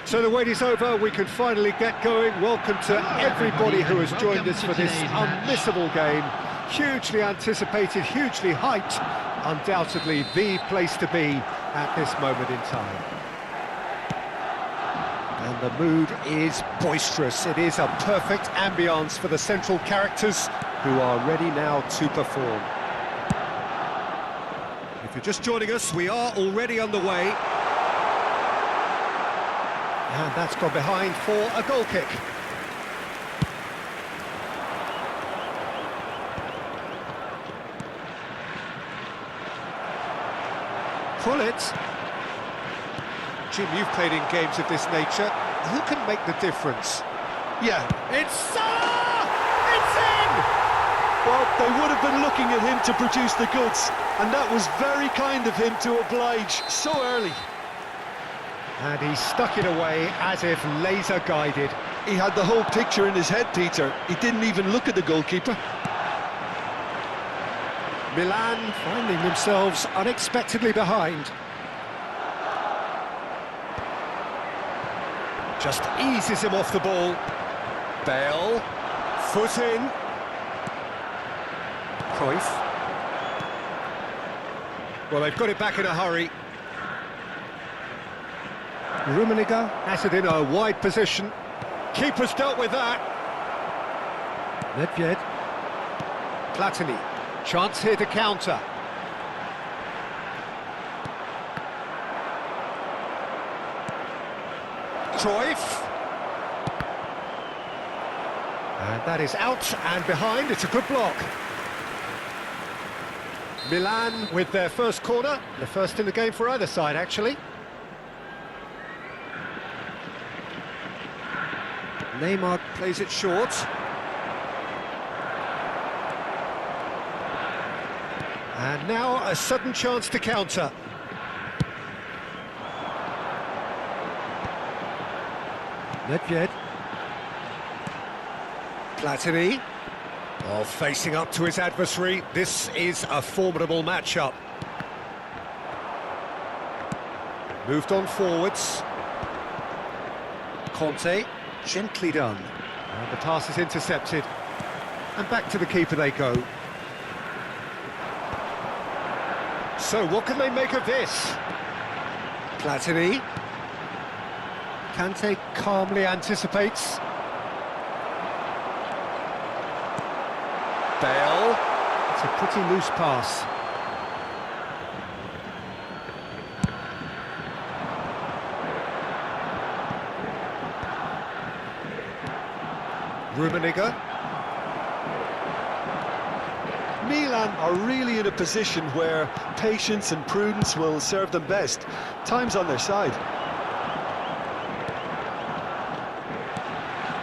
So the wait is over, we can finally get going. Welcome to everybody who has joined us for this unmissable game. Hugely anticipated, hugely hyped, undoubtedly the place to be at this moment in time. And the mood is boisterous. It is a perfect ambience for the central characters who are ready now to perform. If you're just joining us, we are already underway. And that's gone behind for a goal kick. Gullit. Jim, you've played in games of this nature. Who can make the difference? Yeah. It's Salah! It's in! Well, they would have been looking at him to produce the goods, and that was very kind of him to oblige so early. And he stuck it away as if laser-guided. He had the whole picture in his head, Peter. He didn't even look at the goalkeeper. Milan finding themselves unexpectedly behind. Just eases him off the ball. Bale, foot in. Cruyff. Well, they've got it back in a hurry. Rummenigge has it in a wide position. Keeper's dealt with that. Nedved. Platini. Chance here to counter. Cruyff. And that is out and behind. It's a good block. Milan with their first corner. The first in the game for either side, actually. Neymar plays it short. And now a sudden chance to counter. Nedved. Platini. Oh, facing up to his adversary. This is a formidable matchup. Moved on forwards. Conte. Gently done. And the pass is intercepted. And back to the keeper they go. So what can they make of this? Platini. Kante calmly anticipates. Bale. It's a pretty loose pass. Rummenigge. Milan are really in a position where patience and prudence will serve them best. Time's on their side.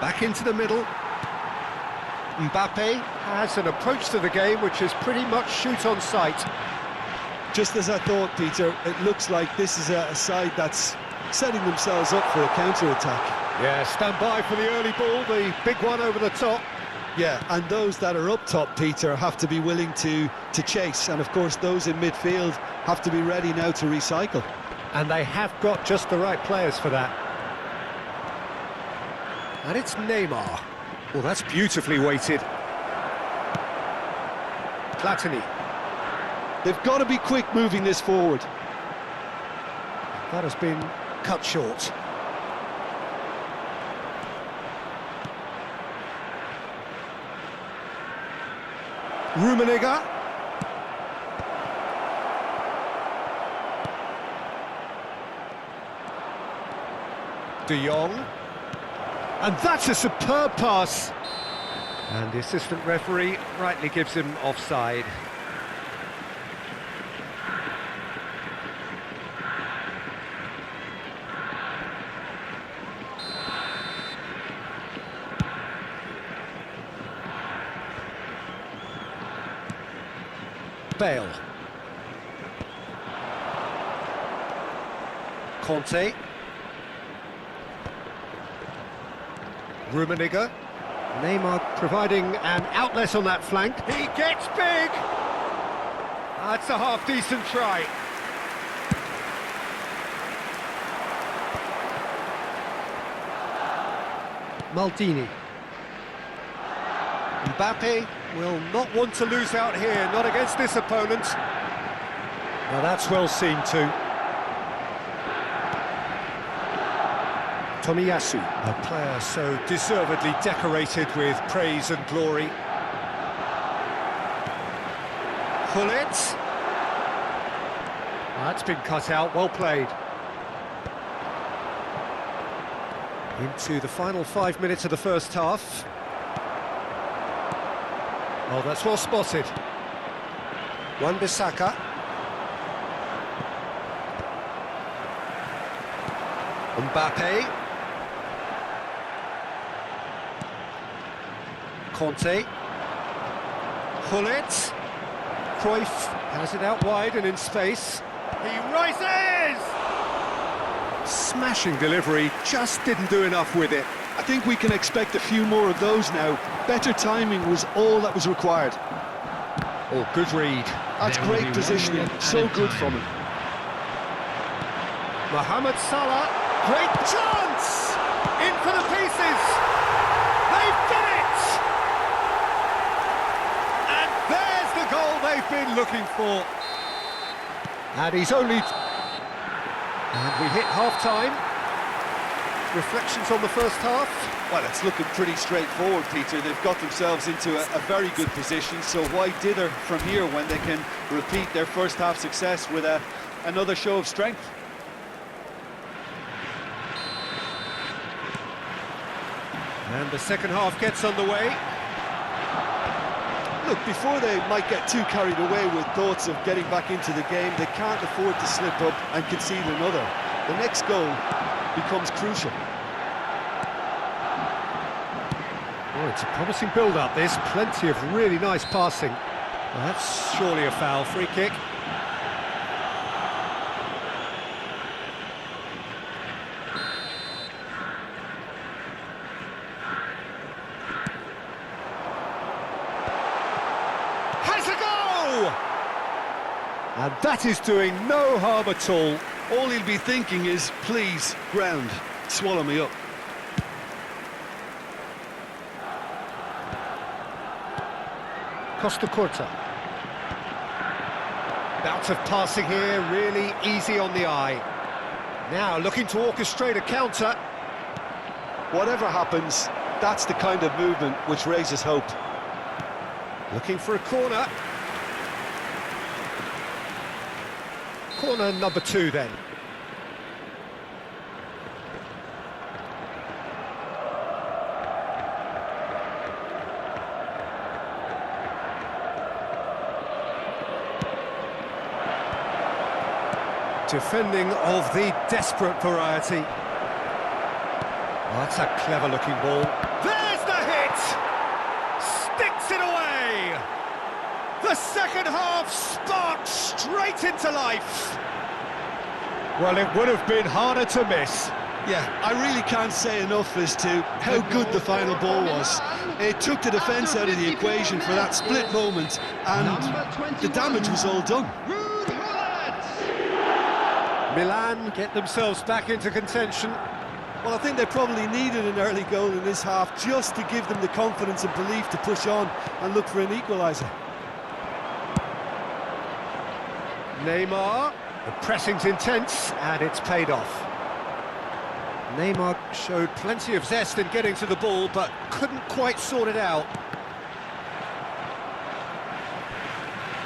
Back into the middle. Mbappe has an approach to the game which is pretty much shoot on sight. Just as I thought, Peter, it looks like this is a side that's setting themselves up for a counter-attack. Yeah, stand by for the early ball, the big one over the top. Yeah, and those that are up top, Peter, have to be willing to chase. And, of course, those in midfield have to be ready now to recycle. And they have got just the right players for that. And it's Neymar. Well, that's beautifully weighted. Platini. They've got to be quick moving this forward. That has been cut short. Rummenigge. De Jong. And that's a superb pass. And the assistant referee rightly gives him offside. Bale. Conte. Rummenigge. Neymar providing an outlet on that flank. He gets big! That's a half-decent try. Maldini. Mbappe will not want to lose out here, not against this opponent. Now that's well seen too. Tomiyasu, a player so deservedly decorated with praise and glory. Gullit. That's been cut out, well played. Into the final 5 minutes of the first half. Oh, that's well spotted. Wan-Bissaka. Mbappe. Conte. Gullit. Cruyff has it out wide and in space. He rises! Smashing delivery, just didn't do enough with it. I think we can expect a few more of those now. Better timing was all that was required. Oh, good read. That's great positioning, so good from him. Mohamed Salah, great chance! In for the pieces! They've done it! And there's the goal they've been looking for. And he's only... And we hit half-time. reflections on the first half? Well, it's looking pretty straightforward, Peter. They've got themselves into a very good position, so why dither from here when they can repeat their first half success with another show of strength? And the second half gets underway. Look, before they might get too carried away with thoughts of getting back into the game, they can't afford to slip up and concede another. The next goal becomes crucial. Oh, it's a promising build-up, this. Plenty of really nice passing. Well, that's surely a foul. Free kick. Has a go! And that is doing no harm at all. All he'll be thinking is, please, ground, swallow me up. Costa Curta. Bout of passing here, really easy on the eye. Now looking to orchestrate a counter. Whatever happens, that's the kind of movement which raises hope. Looking for a corner. Corner number 2 then. Defending of the desperate variety. Oh, that's a clever-looking ball. There's the hit! Sticks it away! The second half sparked straight into life. Well, it would have been harder to miss. Yeah, I really can't say enough as to how good the final ball was. It took the defence out of the equation for that split moment, and the damage was all done. Milan get themselves back into contention. Well, I think they probably needed an early goal in this half just to give them the confidence and belief to push on and look for an equaliser. Neymar, the pressing's intense and it's paid off. Neymar showed plenty of zest in getting to the ball but couldn't quite sort it out.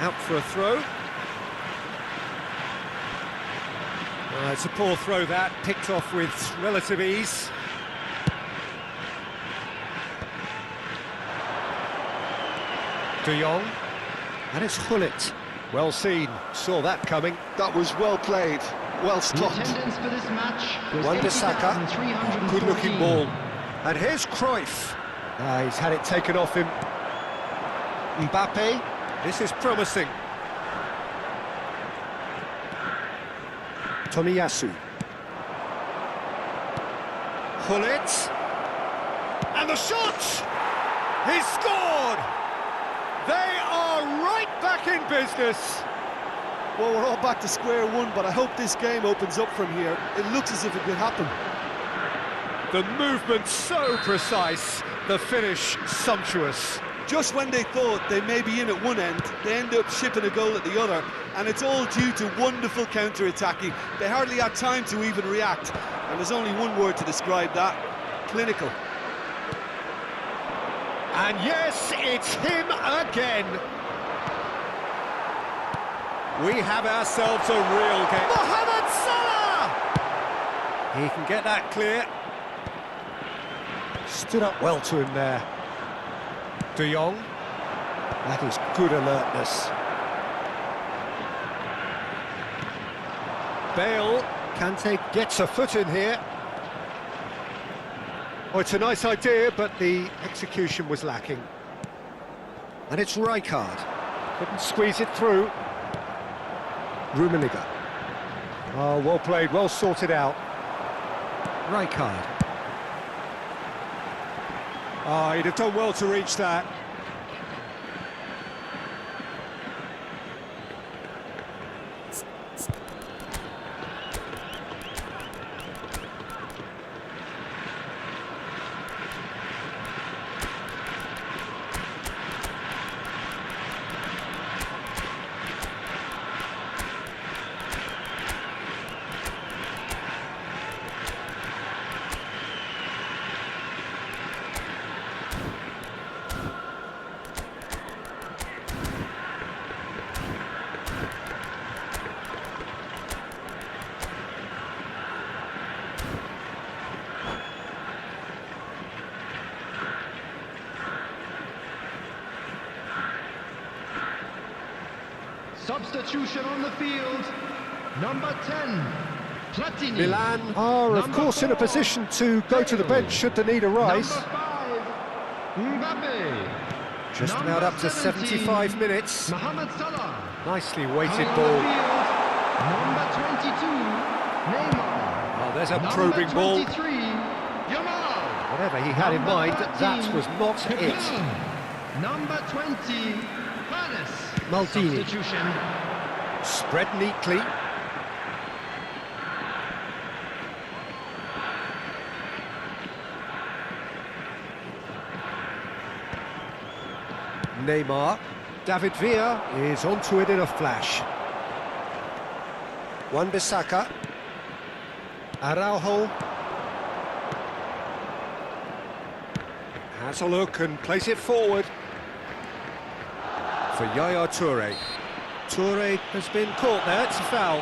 Out for a throw. It's a poor throw that, picked off with relative ease. De Jong, and it's Gullit. Well seen, saw that coming. That was well played, well stopped. Wan-Bissaka, good looking ball. And here's Cruyff. He's had it taken off him. Mbappe, this is promising. Tomiyasu. Gullit. And the shot! He's scored! They are right back in business. Well, we're all back to square one, but I hope this game opens up from here. It looks as if it could happen. The movement so precise, the finish sumptuous. Just when they thought they may be in at one end, they end up shipping a goal at the other, and it's all due to wonderful counter-attacking. They hardly had time to even react, and there's only one word to describe that: clinical. And yes, it's him again. We have ourselves a real game. Mohamed Salah! He can get that clear. Stood up well to him there. De Jong. That is good alertness. Bale. Kante gets a foot in here. Oh, it's a nice idea, but the execution was lacking. And it's Rijkaard. Couldn't squeeze it through. Rummenigge. Oh, well played, well sorted out. Rijkaard. Oh, he'd have done well to reach that. Substitution on the field. Number 10, Platini. Milan are, of course, in a position to go to the bench should the need arise. Number 5, Mbappe. Just Number about up to 17, 75 minutes. Mohamed Salah. Nicely weighted On the ball. field, number 22, Neymar. Oh, there's a Number probing ball. 23, Yamal. Whatever he had in Number mind, 13, that was not it. Pepe. Number 20, Paris. Maldini. Substitution. Spread neatly. Neymar. David Villa is onto it in a flash. Wan-Bissaka. Araujo. Has a look and plays it forward. For Yaya Toure. Toure has been caught there, it's a foul.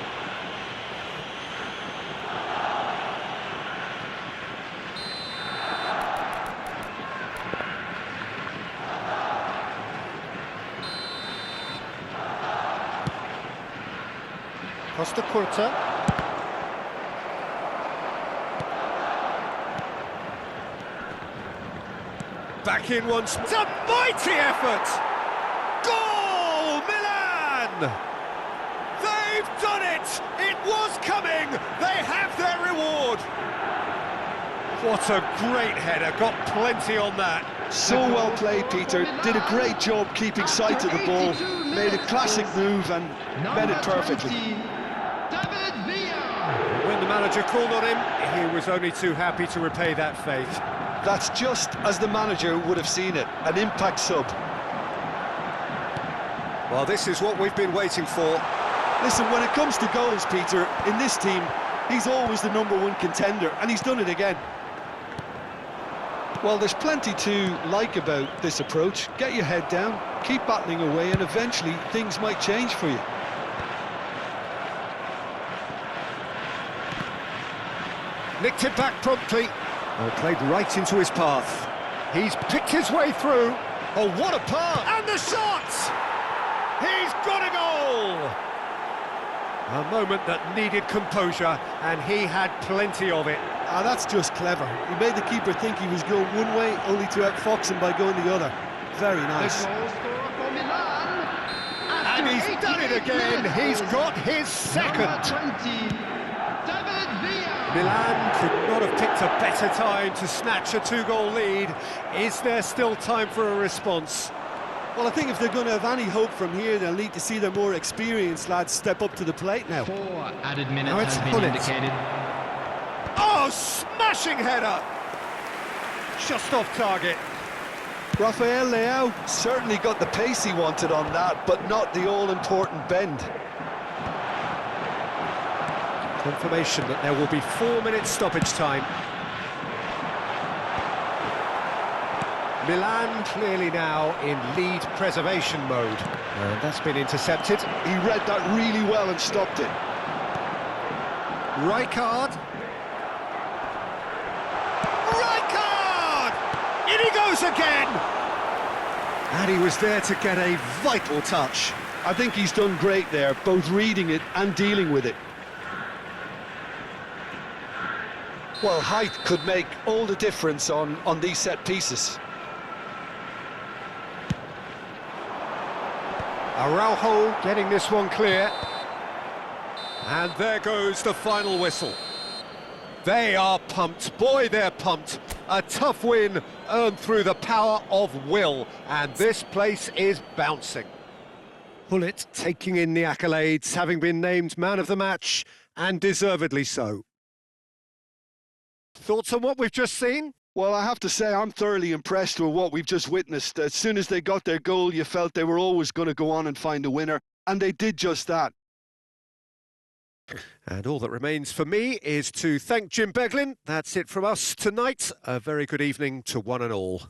Costa Curta. Back in once. It's a mighty effort! Goal, Milan! They've done it! It was coming! They have their reward! What a great header, got plenty on that. So well played, Peter. Did a great job keeping sight of the ball. Made a classic move and met it perfectly. 20, David Villa. When the manager called on him, he was only too happy to repay that faith. That's just as the manager would have seen it, an impact sub. Well, this is what we've been waiting for. Listen, when it comes to goals, Peter, in this team, he's always the #1 contender, and he's done it again. Well, there's plenty to like about this approach. Get your head down, keep battling away, and eventually things might change for you. Nicked it back promptly. Oh, played right into his path. He's picked his way through. Oh, what a pass! And the shot! He's got a goal! A moment that needed composure, and he had plenty of it. Ah, that's just clever. He made the keeper think he was going one way, only to outfox him by going the other. Very nice. The goal scorer for Milan. And he's done it again. He's got his second. Number 20, David Villa. Milan could not have picked a better time to snatch a two-goal lead. Is there still time for a response? Well, I think if they're going to have any hope from here, they'll need to see their more experienced lads step up to the plate now. 4 added minutes Now it's has been Gullit. indicated. Oh, smashing header! Just off target. Rafael Leao certainly got the pace he wanted on that, but not the all-important bend. Confirmation that there will be 4 minutes stoppage time. Milan clearly now in lead preservation mode. And that's been intercepted. He read that really well and stopped it. Rijkaard. Rijkaard! In he goes again! And he was there to get a vital touch. I think he's done great there, both reading it and dealing with it. Well, height could make all the difference on these set pieces. Araujo getting this one clear. And there goes the final whistle. They are pumped. Boy, they're pumped. A tough win earned through the power of will. And this place is bouncing. Gullit taking in the accolades, having been named man of the match, and deservedly so. Thoughts on what we've just seen? Well, I have to say I'm thoroughly impressed with what we've just witnessed. As soon as they got their goal, you felt they were always going to go on and find a winner, and they did just that. And all that remains for me is to thank Jim Beglin. That's it from us tonight. A very good evening to one and all.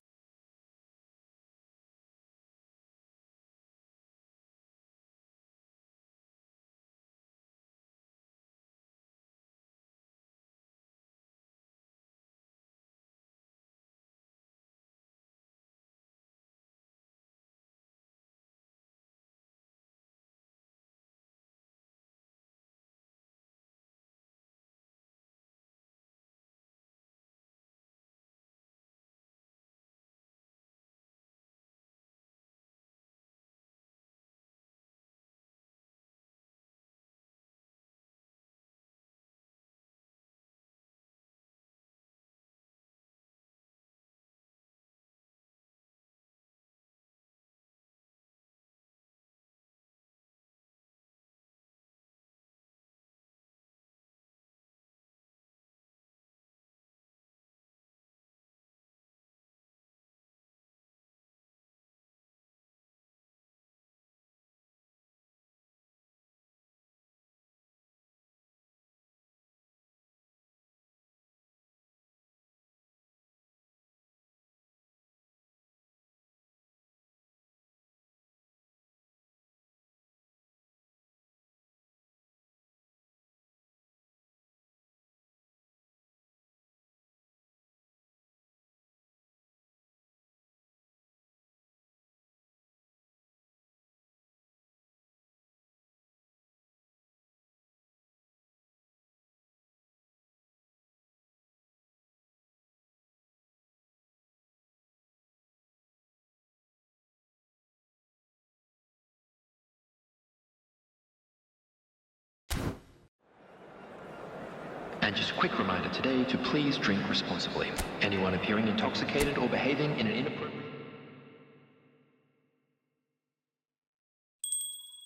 And just a quick reminder today to please drink responsibly. Anyone appearing intoxicated or behaving in an inappropriate